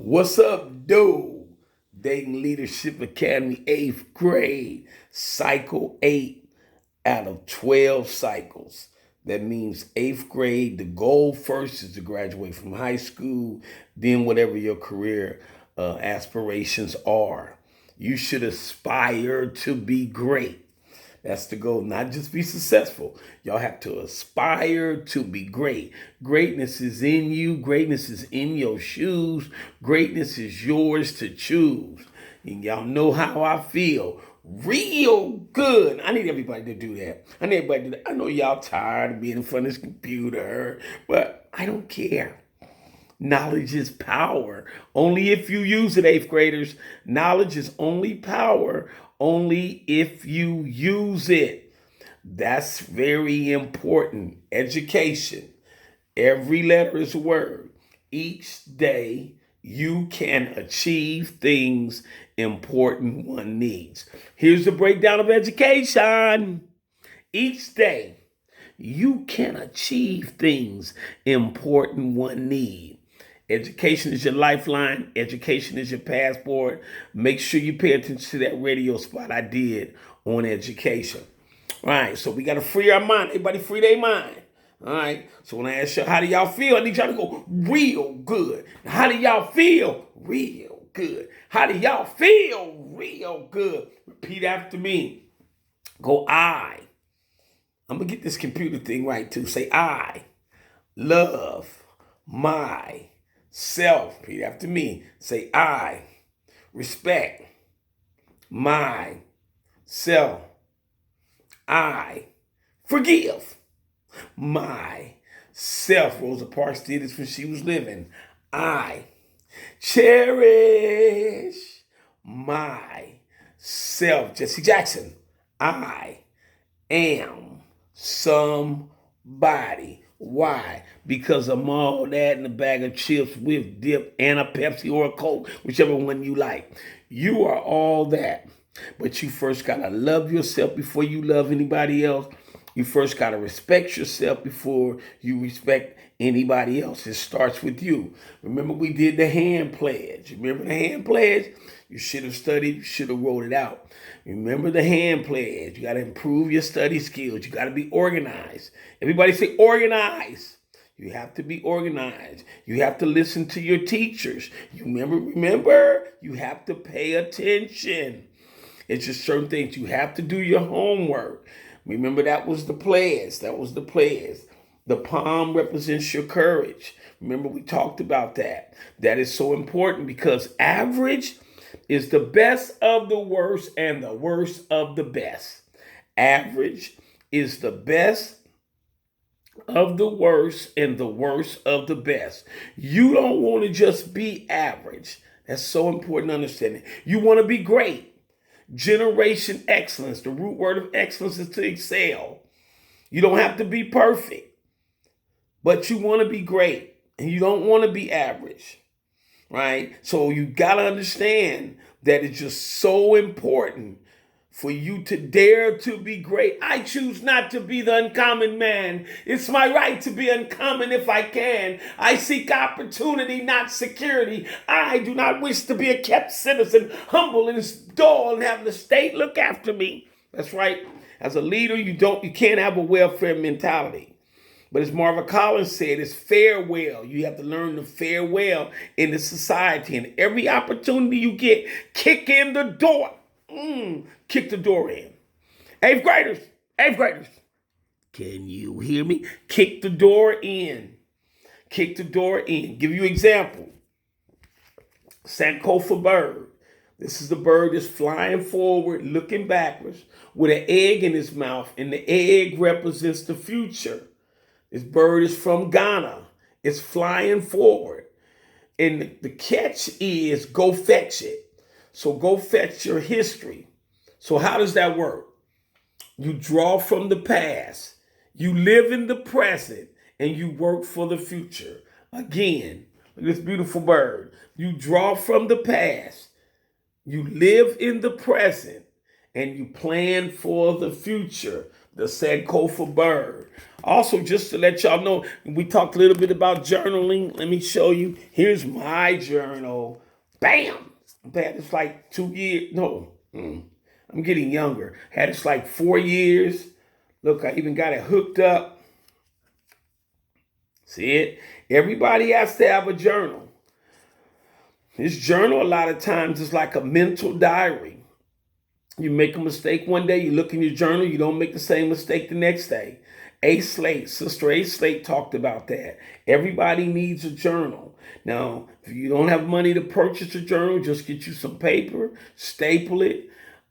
What's up, dude? Dayton Leadership Academy, 8th grade, cycle 8 out of 12 cycles. That means 8th grade, the goal first is to graduate from high school, then whatever your career aspirations are. You should aspire to be great. That's the goal, not just be successful. Y'all have to aspire to be great. Greatness is in you. Greatness is in your shoes. Greatness is yours to choose. And y'all know how I feel. Real good. I need everybody to do that. I need everybody to do that. I know y'all tired of being in front of this computer, but I don't care. Knowledge is power. Only if you use it, 8th graders. Knowledge is only power, only if you use it. That's very important. Education. Every letter is a word. Each day you can achieve things important one needs. Here's the breakdown of education. Each day you can achieve things important one needs. Education is your lifeline. Education is your passport. Make sure you pay attention to that radio spot I did on education. All right, so we got to free our mind. Everybody free their mind. All right, so when I ask you, how do y'all feel? I need y'all to go real good. How do y'all feel? Real good. How do y'all feel? Real good. Repeat after me. Go I. I'm going to get this computer thing right too. Say I love my self. Repeat after me. Say I respect my self. I forgive myself. Rosa Parks did this when she was living. I cherish myself. Jesse Jackson. I am somebody. Why? Because I'm all that in a bag of chips with dip and a Pepsi or a Coke, whichever one you like. You are all that. But you first got to love yourself before you love anybody else. You first got to respect yourself before you respect anybody else. It starts with you. Remember, we did the hand pledge. Remember the hand pledge? You should have studied. You should have wrote it out. Remember the hand pledge. You got to improve your study skills. You got to be organized. Everybody say organized. You have to be organized. You have to listen to your teachers. You remember, you have to pay attention. It's just certain things. You have to do your homework. Remember, that was the pledge. That was the pledge. The palm represents your courage. Remember, we talked about that. That is so important because average is the best of the worst and the worst of the best. Average is the best of the worst and the worst of the best. You don't want to just be average. That's so important to understand it. You want to be great. Generation excellence. The root word of excellence is to excel. You don't have to be perfect, but you want to be great and you don't want to be average, right? So you got to understand that it's just so important for you to dare to be great. I choose not to be the uncommon man. It's my right to be uncommon if I can. I seek opportunity, not security. I do not wish to be a kept citizen, humble and dull and have the state look after me. That's right. As a leader, you can't have a welfare mentality. But as Marva Collins said, it's farewell. You have to learn to fare well in the society. And every opportunity you get, kick in the door. Kick the door in. 8th graders, can you hear me? Kick the door in. Kick the door in. Give you an example. Sankofa bird. This is the bird that's flying forward, looking backwards, with an egg in his mouth, and the egg represents the future. This bird is from Ghana. It's flying forward. And the catch is go fetch it. So go fetch your history. So how does that work? You draw from the past. You live in the present and you work for the future. Again, look at this beautiful bird. You draw from the past. You live in the present and you plan for the future. the Sankofa bird. Also, just to let y'all know, we talked a little bit about journaling. Let me show you. Here's my journal. Bam! I've had this like 2 years. No, I'm getting younger. Had this like 4 years. Look, I even got it hooked up. See it? Everybody has to have a journal. This journal, a lot of times, is like a mental diary. You make a mistake one day, you look in your journal, you don't make the same mistake the next day. Sister A. Slate talked about that. Everybody needs a journal. Now, if you don't have money to purchase a journal, just get you some paper, staple it,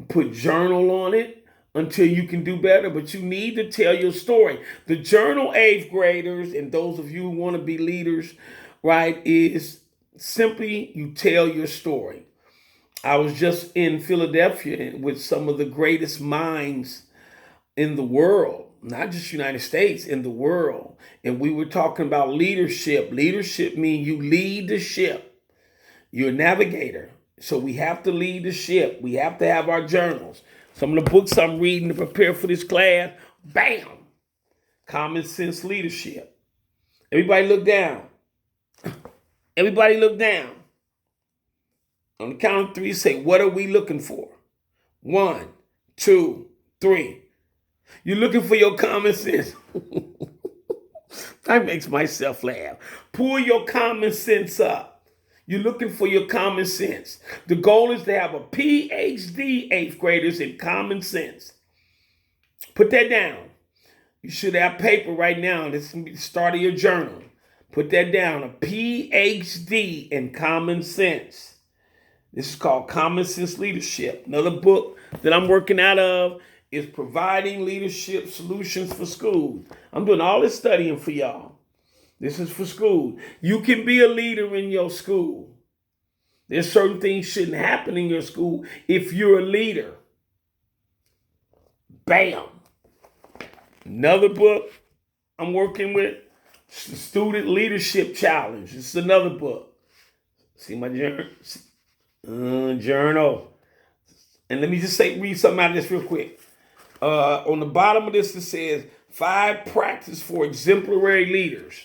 put journal on it until you can do better. But you need to tell your story. The journal, 8th graders, and those of you who want to be leaders, right, is simply you tell your story. I was just in Philadelphia with some of the greatest minds in the world, not just United States, in the world. And we were talking about leadership. Leadership means you lead the ship. You're a navigator. So we have to lead the ship. We have to have our journals. Some of the books I'm reading to prepare for this class, bam, Common Sense Leadership. Everybody look down. Everybody look down. On the count of 3, say, what are we looking for? 1, 2, 3. You're looking for your common sense. That makes myself laugh. Pull your common sense up. You're looking for your common sense. The goal is to have a PhD, 8th graders, in common sense. Put that down. You should have paper right now. This is the start of your journal. Put that down. A PhD in common sense. This is called Common Sense Leadership. Another book that I'm working out of is Providing Leadership Solutions for Schools. I'm doing all this studying for y'all. This is for school. You can be a leader in your school. There's certain things shouldn't happen in your school if you're a leader. Bam. Another book I'm working with, the Student Leadership Challenge. This is another book. See my journal? Journal. And let me just read something out of this real quick. On the bottom of this, it says 5 practices for exemplary leaders.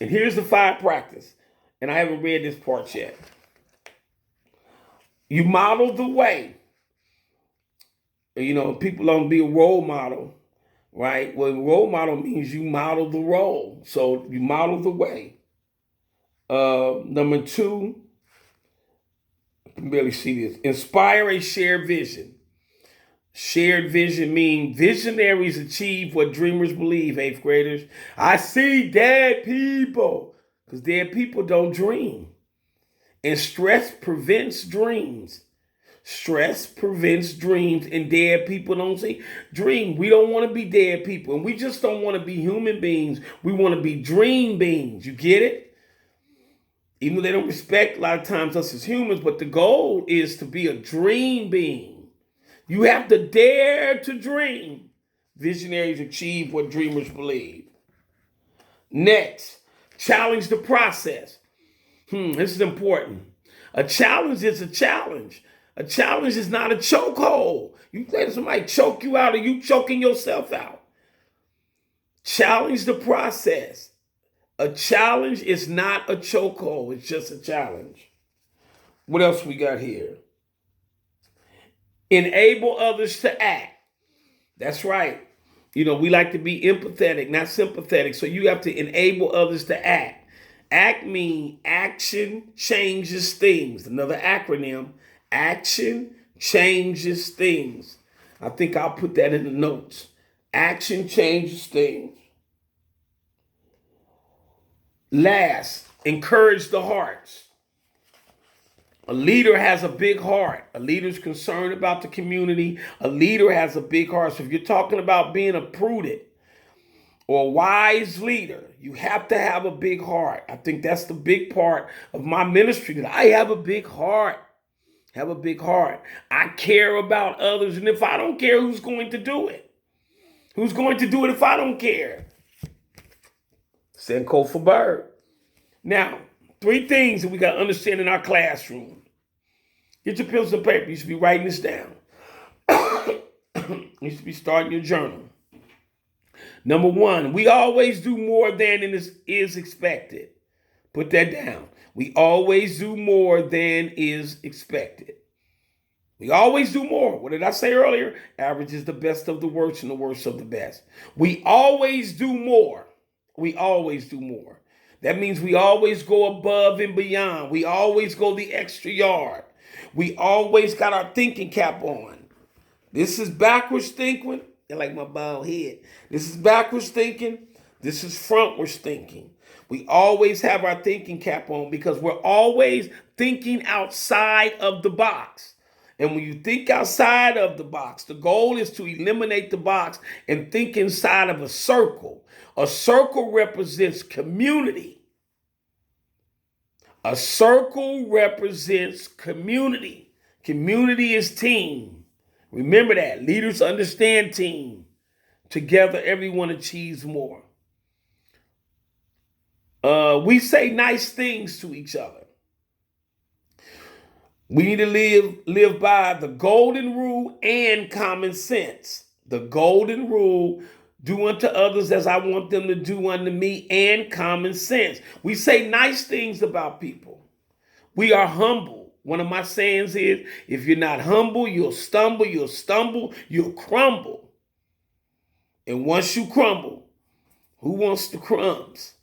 And here's the 5 practices. And I haven't read this part yet. You model the way. You know, people don't be a role model, right? Well, role model means you model the role. So you model the way. Number 2, I can barely see this. Inspire a shared vision. Shared vision means visionaries achieve what dreamers believe, 8th graders. I see dead people because dead people don't dream. And stress prevents dreams. Stress prevents dreams, and dead people don't see dream. We don't want to be dead people, and we just don't want to be human beings. We want to be dream beings. You get it? Even though they don't respect a lot of times us as humans, but the goal is to be a dream being. You have to dare to dream. Visionaries achieve what dreamers believe. Next, challenge the process. This is important. A challenge is a challenge. A challenge is not a chokehold. You let somebody choke you out or you choking yourself out. Challenge the process. A challenge is not a chokehold. It's just a challenge. What else we got here? Enable others to act. That's right. You know, we like to be empathetic, not sympathetic. So you have to enable others to act. ACT means action changes things. Another acronym. Action changes things. I think I'll put that in the notes. Action changes things. Last, encourage the hearts. A leader has a big heart. A leader's concerned about the community. A leader has a big heart. So if you're talking about being a prudent or a wise leader, you have to have a big heart. I think that's the big part of my ministry, that I have a big heart. Have a big heart. I care about others. And if I don't care, who's going to do it? Who's going to do it if I don't care? Sankofa bird. Now, 3 things that we got to understand in our classroom. Get your pencil and paper. You should be writing this down. You should be starting your journal. Number one, we always do more than is expected. Put that down. We always do more than is expected. We always do more. What did I say earlier? Average is the best of the worst and the worst of the best. We always do more. We always do more. That means we always go above and beyond. We always go the extra yard. We always got our thinking cap on. This is backwards thinking. I like my bald head. This is backwards thinking. This is frontwards thinking. We always have our thinking cap on because we're always thinking outside of the box. And when you think outside of the box, the goal is to eliminate the box and think inside of a circle. A circle represents community. A circle represents community. Community is team. Remember that. Leaders understand team. Together, everyone achieves more. We say nice things to each other. We need to live by the golden rule and common sense. The golden rule, do unto others as I want them to do unto me, and common sense. We say nice things about people. We are humble. One of my sayings is, if you're not humble, you'll stumble, you'll crumble. And once you crumble, who wants the crumbs?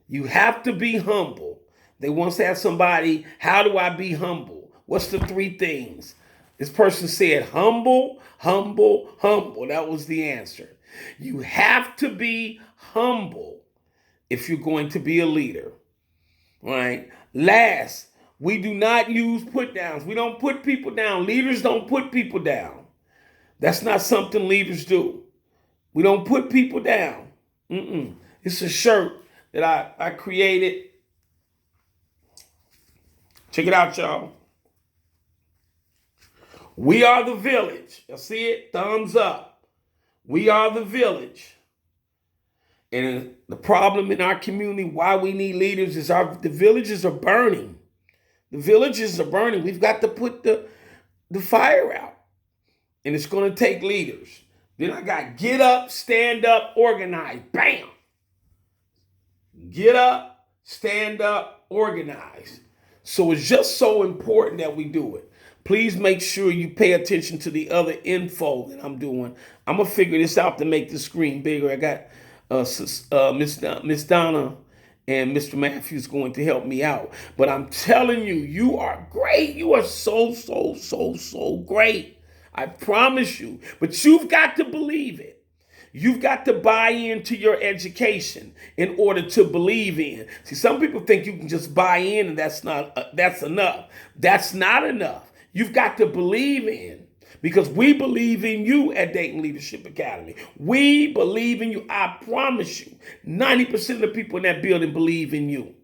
You have to be humble. They once asked somebody, how do I be humble? What's the three things? This person said, humble, humble, humble. That was the answer. You have to be humble if you're going to be a leader, right? Last, we do not use put downs. We don't put people down. Leaders don't put people down. That's not something leaders do. We don't put people down. It's a shirt that I created. Check it out, y'all. We are the village. You see it? Thumbs up. We are the village. And the problem in our community, why we need leaders, is the villages are burning. The villages are burning. We've got to put the fire out. And it's going to take leaders. Then I got get up, stand up, organize. Bam. Get up, stand up, organize. So it's just so important that we do it. Please make sure you pay attention to the other info that I'm doing. I'm going to figure this out to make the screen bigger. I got Miss Donna and Mr. Matthews going to help me out. But I'm telling you, you are great. You are so, so, so, so great. I promise you. But you've got to believe it. You've got to buy into your education in order to believe in. See, some people think you can just buy in and that's enough. That's not enough. You've got to believe in, because we believe in you at Dayton Leadership Academy. We believe in you. I promise you, 90% of the people in that building believe in you.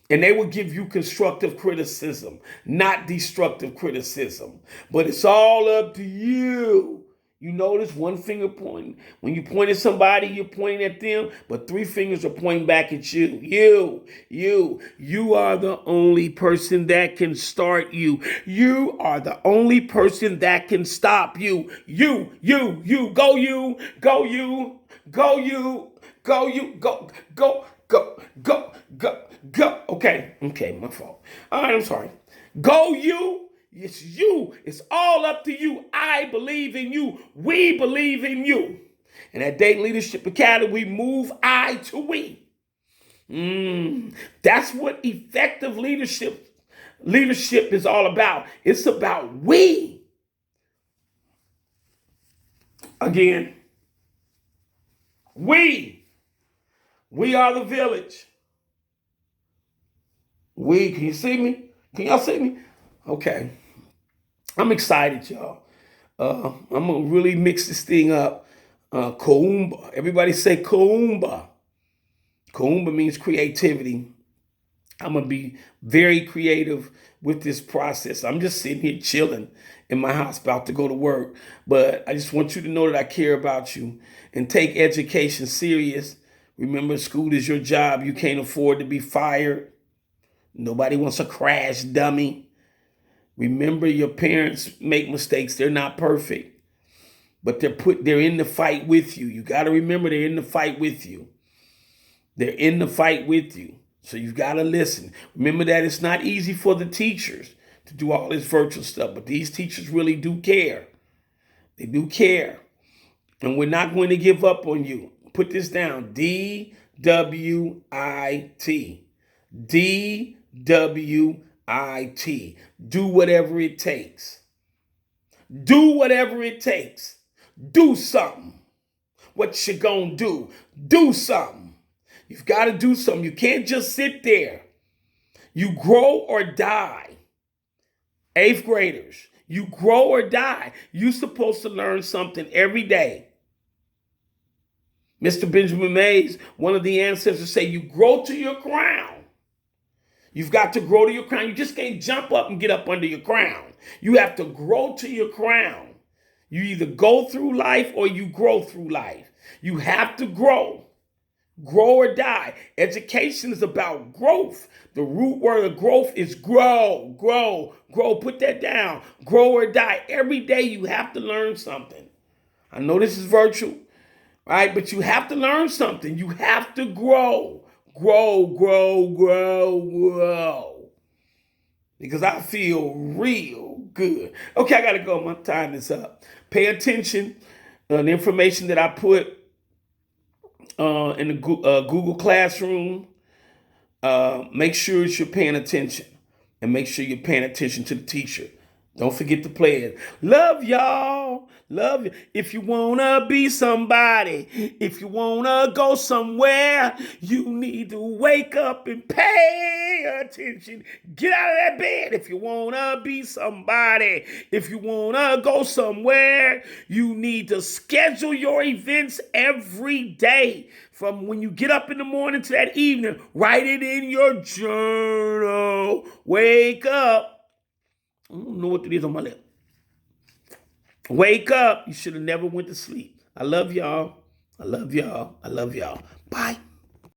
And they will give you constructive criticism, not destructive criticism. But it's all up to you. You notice one finger pointing. When you point at somebody, you're pointing at them, but three fingers are pointing back at you. You are the only person that can start you. You are the only person that can stop you. You. Go you. Okay, my fault. All right, I'm sorry. Go you. It's you. It's all up to you. I believe in you. We believe in you. And at Dayton Leadership Academy, we move I to we. That's what effective leadership is all about. It's about we. Again, we are the village. We, can you see me? Can y'all see me? Okay. I'm excited, y'all. I'm going to really mix this thing up. Koumba. Everybody say Koumba. Koumba means creativity. I'm going to be very creative with this process. I'm just sitting here chilling in my house about to go to work. But I just want you to know that I care about you and take education serious. Remember, school is your job. You can't afford to be fired. Nobody wants a crash dummy. Remember, your parents make mistakes. They're not perfect. but they're in the fight with you. You got to remember they're in the fight with you. They're in the fight with you. So you've got to listen. Remember that it's not easy for the teachers to do all this virtual stuff, but these teachers really do care. They do care. And we're not going to give up on you. Put this down. DWIT. DWIT. Do whatever it takes. Do whatever it takes. Do something. What you gonna do? Do something. You've got to do something. You can't just sit there. You grow or die. 8th graders, you grow or die. You're supposed to learn something every day. Mr. Benjamin Mays, one of the ancestors, say you grow to your crown. You've got to grow to your crown. You just can't jump up and get up under your crown. You have to grow to your crown. You either go through life or you grow through life. You have to grow. Grow or die. Education is about growth. The root word of growth is grow, grow, grow. Put that down. Grow or die. Every day you have to learn something. I know this is virtual, right? But you have to learn something. You have to grow. Grow, grow, grow, grow. Because I feel real good. Okay, I got to go. My time is up. Pay attention to the information that I put in the Google Classroom. Make sure you're paying attention. And make sure you're paying attention to the teacher. Don't forget to play it. Love y'all. Love you. If you want to be somebody, if you want to go somewhere, you need to wake up and pay attention. Get out of that bed. If you want to be somebody, if you want to go somewhere, you need to schedule your events every day. From when you get up in the morning to that evening, write it in your journal. Wake up. I don't know what it is on my lip. Wake up. You should have never went to sleep. I love y'all. I love y'all. I love y'all. Bye.